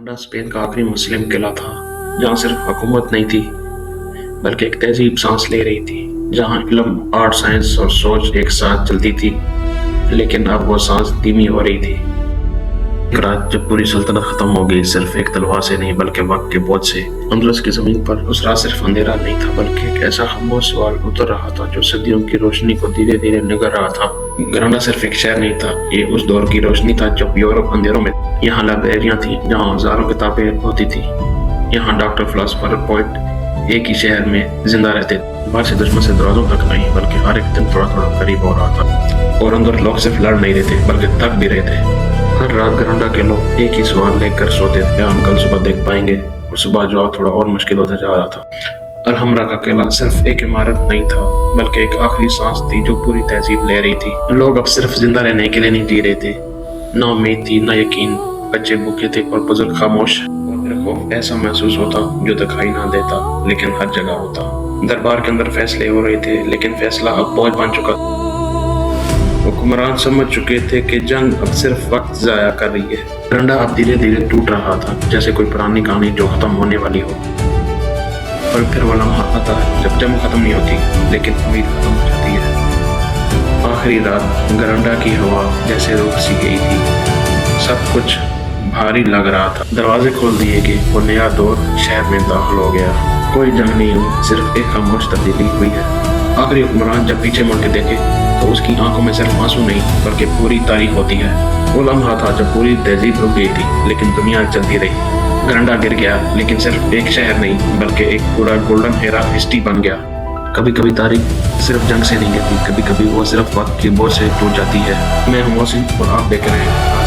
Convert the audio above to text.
ग्रानडा Spain का आखिरी मुस्लिम किला था जहाँ सिर्फ हुकूमत नहीं थी बल्कि एक तहजीब सांस ले रही थी, जहाँ इल्म, आर्ट, साइंस और सोच एक साथ चलती थी। लेकिन अब वो सांस धीमी हो रही थी। एक रात जब पूरी सल्तनत खत्म हो गई, सिर्फ एक तलवार से नहीं बल्कि वक्त के बोझ से, अंदलस की जमीन पर उस रात सिर्फ अंधेरा नहीं था बल्कि एक ऐसा खामोश सवाल उतर रहा था जो सदियों की रोशनी को धीरे धीरे निगल रहा था। ग्रानडा सिर्फ एक शहर नहीं था, ये उस दौर की रोशनी था जब यूरोप अंधेरों में। यहाँ लाइब्रेरियां थी जहाँ हजारों किताबें होती थी। यहाँ डॉक्टर, फिलोसोफर, पोएट एक ही शहर में जिंदा रहते थे। बाहर से दुश्मन से दरवाजों तक नहीं बल्कि हर एक दिन थोड़ा थोड़ा करीब हो रहा था। और अंदर लोग सिर्फ लड़ नहीं रहे थे बल्कि थक भी रहे थे। हर रात ग्रानडा के लोग एक ही सवाल लेकर सोते थे, क्या हम कल सुबह देख पाएंगे? और सुबह जवाब थोड़ा और मुश्किल होता जा रहा था। अलहमरा का किला सिर्फ एक इमारत नहीं था बल्कि एक आखिरी सांस थी जो पूरी तहजीब ले रही थी। लोग अब सिर्फ जिंदा रहने के लिए नहीं जी रहे थे, ना उम्मीद थी, ना यकीन। बच्चे भूखे थे और बुजुर्ग खामोश। और खौफ ऐसा महसूस होता जो दिखाई ना देता लेकिन हर जगह होता। दरबार के अंदर फैसले हो रहे थे लेकिन फैसला अब बोझ बन चुका था। हुक्मरान समझ चुके थे कि जंग अब सिर्फ वक्त जाया कर रही है। ग्रानडा अब धीरे धीरे टूट रहा था, जैसे कोई पुरानी कहानी जो खत्म होने वाली हो। और फिर वो लम्हा आता है जब जंग खत्म नहीं होती लेकिन उम्मीद खत्म हो जाती है। आखिरी रात ग्रानडा की हवा जैसे रुक सी गई थी। सब कुछ भारी लग रहा था। दरवाजे खोल दिए गए और नया दौर शहर में दाखिल हो गया। कोई जंग नहीं हुई, सिर्फ एक खामोश तब्दीली हुई है। आखिरी हुक्मरान जब पीछे मुड़ के देखे तो उसकी आंखों में सिर्फ आंसू नहीं बल्कि पूरी तारीख होती है। वो लम्हा था जब पूरी तहजीब रुक गई थी लेकिन दुनिया चलती रही। ग्रानडा गिर गया लेकिन सिर्फ एक शहर नहीं बल्कि एक पूरा गोल्डन एरा हिस्ट्री बन गया। कभी कभी तारीख सिर्फ जंग से नहीं गिरती, कभी कभी वो सिर्फ वक्त के बोझ से टूट जाती है। मैं हूं मोहसिन और आप देख रहे हैं